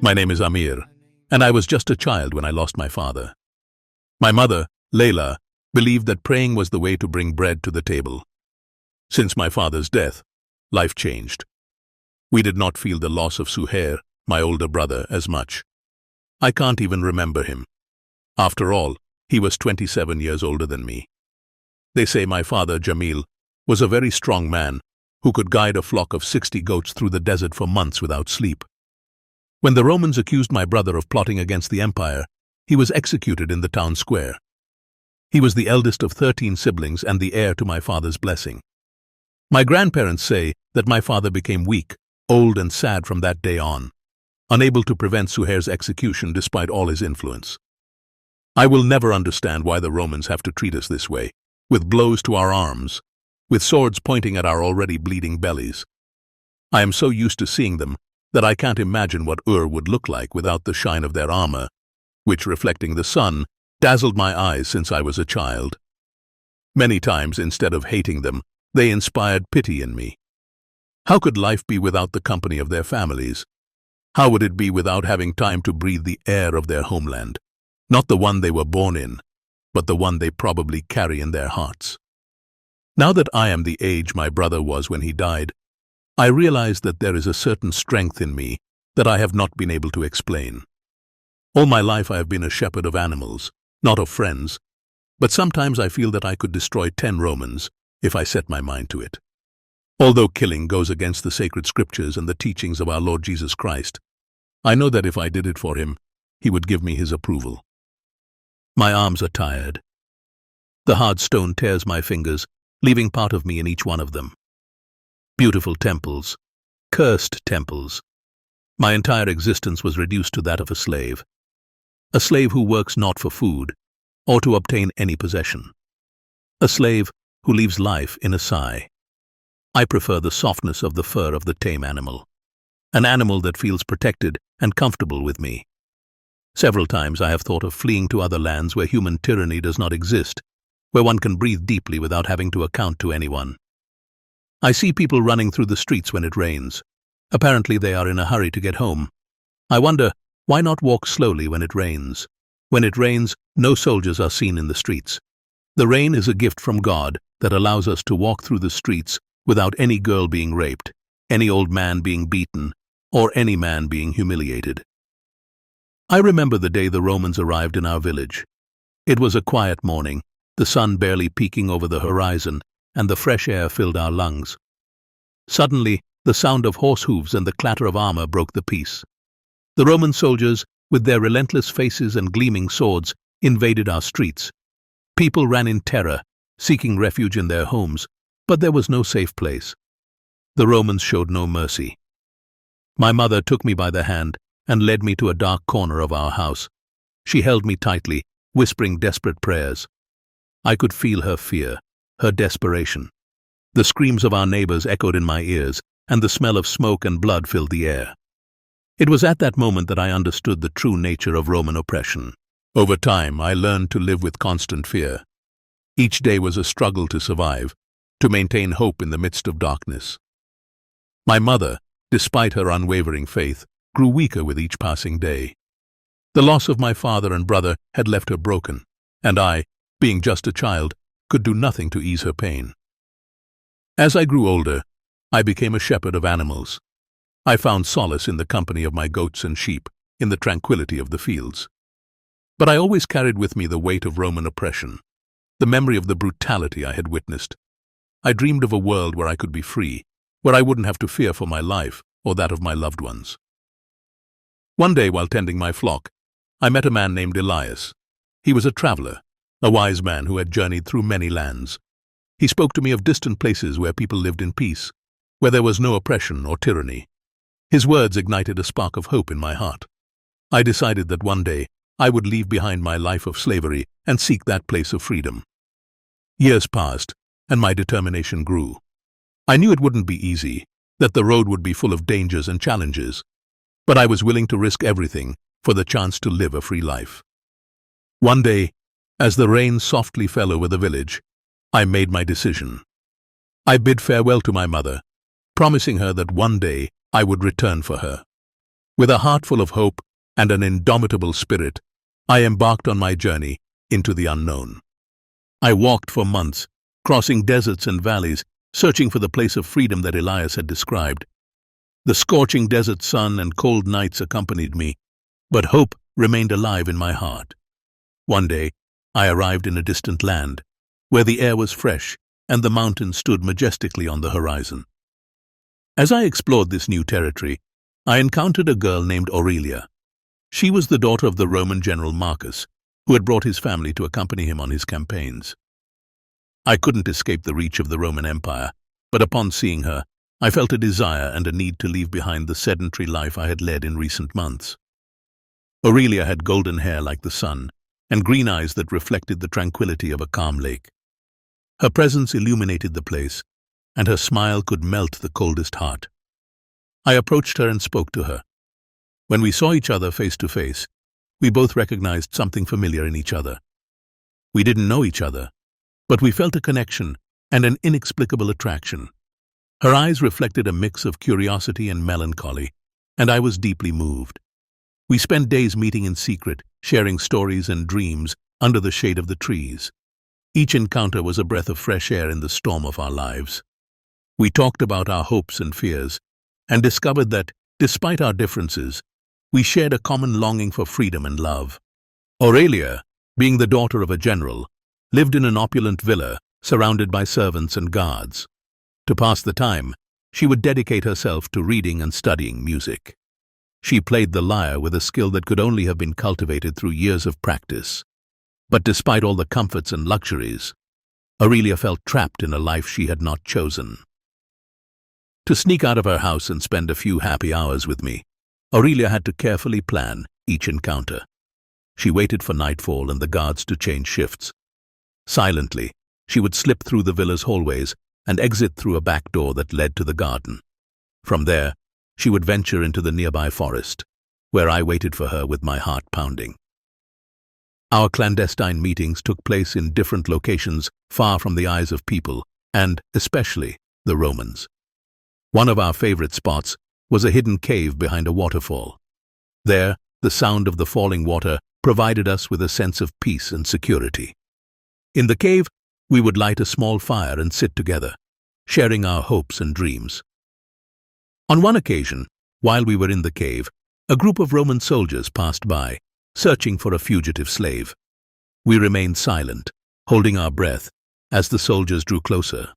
My name is Amir, and I was just a child when I lost my father. My mother, Layla, believed that praying was the way to bring bread to the table. Since my father's death, life changed. We did not feel the loss of Suhair, my older brother, as much. I can't even remember him. After all, he was 27 years older than me. They say my father, Jamil, was a very strong man who could guide a flock of 60 goats through the desert for months without sleep. When the Romans accused my brother of plotting against the empire, he was executed in the town square. He was the eldest of 13 siblings and the heir to my father's blessing. My grandparents say that my father became weak, old and sad from that day on, unable to prevent Suhair's execution despite all his influence. I will never understand why the Romans have to treat us this way, with blows to our arms, with swords pointing at our already bleeding bellies. I am so used to seeing them that I can't imagine what Ur would look like without the shine of their armor, which, reflecting the sun, dazzled my eyes since I was a child. Many times, instead of hating them, they inspired pity in me. How could life be without the company of their families? How would it be without having time to breathe the air of their homeland? Not the one they were born in, but the one they probably carry in their hearts. Now that I am the age my brother was when he died, I realize that there is a certain strength in me that I have not been able to explain. All my life I have been a shepherd of animals, not of friends, but sometimes I feel that I could destroy 10 Romans if I set my mind to it. Although killing goes against the sacred scriptures and the teachings of our Lord Jesus Christ, I know that if I did it for him, he would give me his approval. My arms are tired. The hard stone tears my fingers, leaving part of me in each one of them. Beautiful temples, cursed temples. My entire existence was reduced to that of a slave who works not for food or to obtain any possession, a slave who leaves life in a sigh. I prefer the softness of the fur of the tame animal, an animal that feels protected and comfortable with me. Several times I have thought of fleeing to other lands where human tyranny does not exist, where one can breathe deeply without having to account to anyone. I see people running through the streets when it rains. Apparently they are in a hurry to get home. I wonder, why not walk slowly when it rains? When it rains, no soldiers are seen in the streets. The rain is a gift from God that allows us to walk through the streets without any girl being raped, any old man being beaten, or any man being humiliated. I remember the day the Romans arrived in our village. It was a quiet morning, the sun barely peeking over the horizon, and the fresh air filled our lungs. Suddenly, the sound of horse hooves and the clatter of armor broke the peace. The Roman soldiers, with their relentless faces and gleaming swords, invaded our streets. People ran in terror, seeking refuge in their homes, but there was no safe place. The Romans showed no mercy. My mother took me by the hand and led me to a dark corner of our house. She held me tightly, whispering desperate prayers. I could feel her fear, her desperation. The screams of our neighbors echoed in my ears, and the smell of smoke and blood filled the air. It was at that moment that I understood the true nature of Roman oppression. Over time, I learned to live with constant fear. Each day was a struggle to survive, to maintain hope in the midst of darkness. My mother, despite her unwavering faith, grew weaker with each passing day. The loss of my father and brother had left her broken, and I, being just a child, could do nothing to ease her pain. As I grew older, I became a shepherd of animals. I found solace in the company of my goats and sheep, in the tranquility of the fields. But I always carried with me the weight of Roman oppression, the memory of the brutality I had witnessed. I dreamed of a world where I could be free, where I wouldn't have to fear for my life or that of my loved ones. One day, while tending my flock, I met a man named Elias. He was a traveler, a wise man who had journeyed through many lands. He spoke to me of distant places where people lived in peace, where there was no oppression or tyranny. His words ignited a spark of hope in my heart. I decided that one day I would leave behind my life of slavery and seek that place of freedom. Years passed, and my determination grew. I knew it wouldn't be easy, that the road would be full of dangers and challenges, but I was willing to risk everything for the chance to live a free life. One day, as the rain softly fell over the village, I made my decision. I bid farewell to my mother, promising her that one day I would return for her. With a heart full of hope and an indomitable spirit, I embarked on my journey into the unknown. I walked for months, crossing deserts and valleys, searching for the place of freedom that Elias had described. The scorching desert sun and cold nights accompanied me, but hope remained alive in my heart. One day, I arrived in a distant land, where the air was fresh and the mountains stood majestically on the horizon. As I explored this new territory, I encountered a girl named Aurelia. She was the daughter of the Roman general Marcus, who had brought his family to accompany him on his campaigns. I couldn't escape the reach of the Roman Empire, but upon seeing her, I felt a desire and a need to leave behind the sedentary life I had led in recent months. Aurelia had golden hair like the sun, and green eyes that reflected the tranquility of a calm lake. Her presence illuminated the place, and her smile could melt the coldest heart. I approached her and spoke to her. When we saw each other face to face, we both recognized something familiar in each other. We didn't know each other, but we felt a connection and an inexplicable attraction. Her eyes reflected a mix of curiosity and melancholy, and I was deeply moved. We spent days meeting in secret, sharing stories and dreams under the shade of the trees. Each encounter was a breath of fresh air in the storm of our lives. We talked about our hopes and fears, and discovered that, despite our differences, we shared a common longing for freedom and love. Aurelia, being the daughter of a general, lived in an opulent villa surrounded by servants and guards. To pass the time, she would dedicate herself to reading and studying music. She played the lyre with a skill that could only have been cultivated through years of practice. But despite all the comforts and luxuries, Aurelia felt trapped in a life she had not chosen. To sneak out of her house and spend a few happy hours with me, Aurelia had to carefully plan each encounter. She waited for nightfall and the guards to change shifts. Silently, she would slip through the villa's hallways and exit through a back door that led to the garden. From there, she would venture into the nearby forest, where I waited for her with my heart pounding. Our clandestine meetings took place in different locations far from the eyes of people, and especially the Romans. One of our favorite spots was a hidden cave behind a waterfall. There, the sound of the falling water provided us with a sense of peace and security. In the cave, we would light a small fire and sit together, sharing our hopes and dreams. On one occasion, while we were in the cave, a group of Roman soldiers passed by, searching for a fugitive slave. We remained silent, holding our breath, as the soldiers drew closer.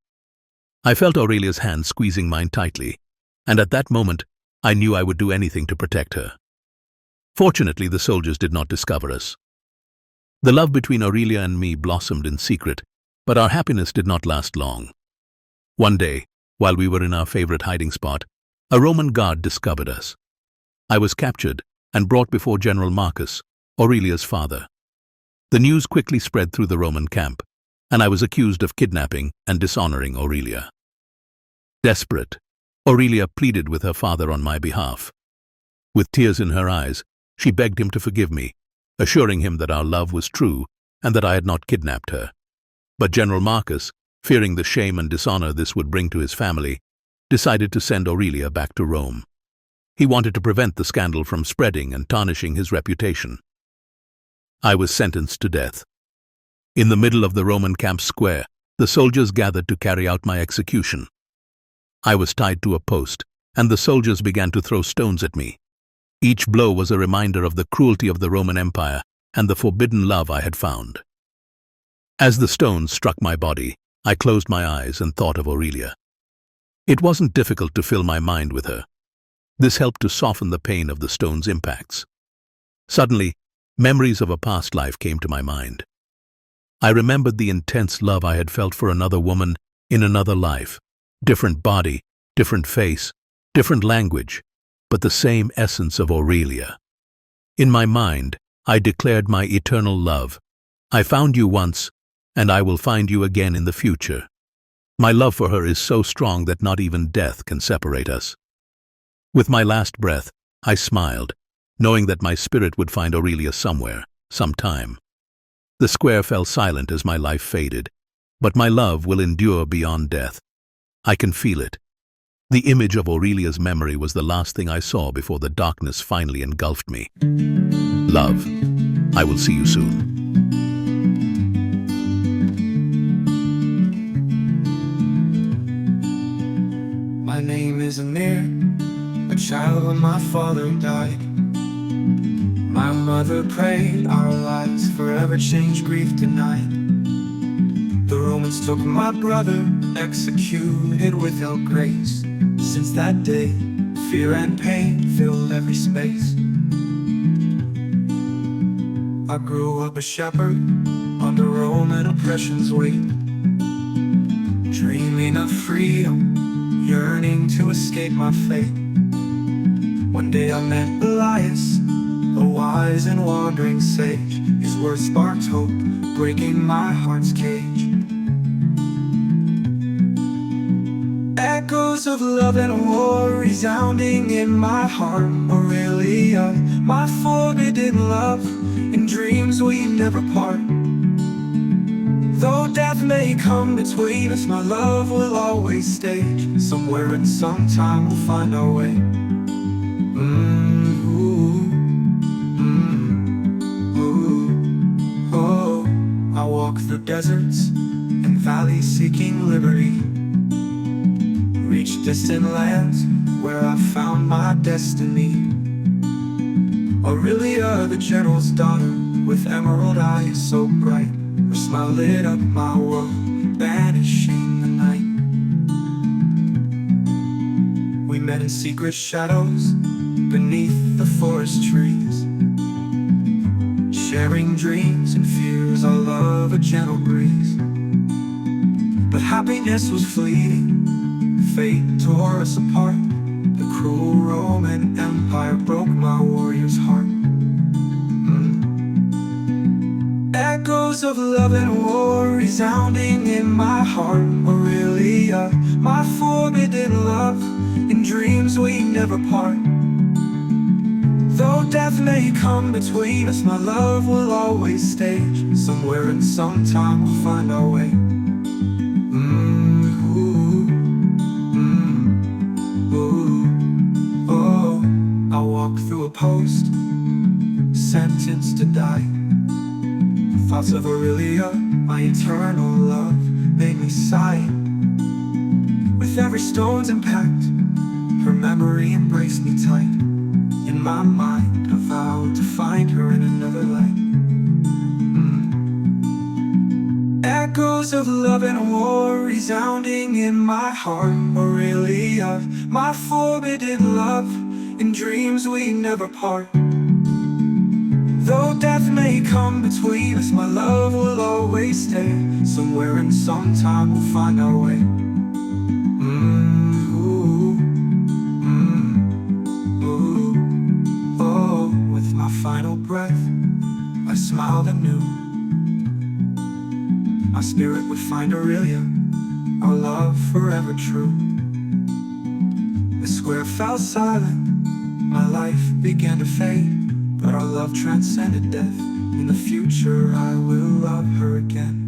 I felt Aurelia's hand squeezing mine tightly, and at that moment, I knew I would do anything to protect her. Fortunately, the soldiers did not discover us. The love between Aurelia and me blossomed in secret, but our happiness did not last long. One day, while we were in our favorite hiding spot, a Roman guard discovered us. I was captured and brought before General Marcus, Aurelia's father. The news quickly spread through the Roman camp, and I was accused of kidnapping and dishonoring Aurelia. Desperate, Aurelia pleaded with her father on my behalf. With tears in her eyes, she begged him to forgive me, assuring him that our love was true and that I had not kidnapped her. But General Marcus, fearing the shame and dishonor this would bring to his family, decided to send Aurelia back to Rome. He wanted to prevent the scandal from spreading and tarnishing his reputation. I was sentenced to death. In the middle of the Roman camp square, the soldiers gathered to carry out my execution. I was tied to a post, and the soldiers began to throw stones at me. Each blow was a reminder of the cruelty of the Roman Empire and the forbidden love I had found. As the stones struck my body, I closed my eyes and thought of Aurelia. It wasn't difficult to fill my mind with her. This helped to soften the pain of the stone's impacts. Suddenly, memories of a past life came to my mind. I remembered the intense love I had felt for another woman in another life. Different body, different face, different language, but the same essence of Aurelia. In my mind, I declared my eternal love. I found you once, and I will find you again in the future. My love for her is so strong that not even death can separate us. With my last breath, I smiled, knowing that my spirit would find Aurelia somewhere, sometime. The square fell silent as my life faded, but my love will endure beyond death. I can feel it. The image of Aurelia's memory was the last thing I saw before the darkness finally engulfed me. Love, I will see you soon. My name is Amir, a child when my father died. My mother prayed our lives forever changed, grief denied. The Romans took my brother, executed with ill grace. Since that day, fear and pain filled every space. I grew up a shepherd under Roman oppression's weight, dreaming of freedom, yearning to escape my fate. One day I met Elias, a wise and wandering sage. His words sparked hope, breaking my heart's cage. Echoes of love and war resounding in my heart. Aurelia, my forbidden love, in dreams we never part. Though death may come between us, my love will always stay. Somewhere and sometime we'll find our way. I walk through deserts and valleys seeking liberty, reach distant lands where I found my destiny. Aurelia, the general's daughter, with emerald eyes so bright, her smile lit up my world, banishing the night. We met in secret shadows beneath the forest trees, sharing dreams and fears, our love a gentle breeze. But happiness was fleeting, fate tore us apart. The cruel Roman Empire broke my warrior's heart. Echoes of love and war resounding in my heart. Aurelia, my forbidden love, in dreams we never part. Though death may come between us, my love will always stay. Somewhere and sometime we'll find our way. I walk through a post, sentenced to die. Thoughts of Aurelia, my eternal love, made me sigh. With every stone's impact, her memory embraced me tight. In my mind, I vowed to find her in another life. Echoes of love and war resounding in my heart. Aurelia, my forbidden love, in dreams we never part. Though death may come between us, my love will always stay. Somewhere and sometime we'll find our way. With my final breath, I smiled anew. My spirit would find Aurelia, our love forever true. The square fell silent, my life began to fade, but our love transcended death. In the future I will love her again.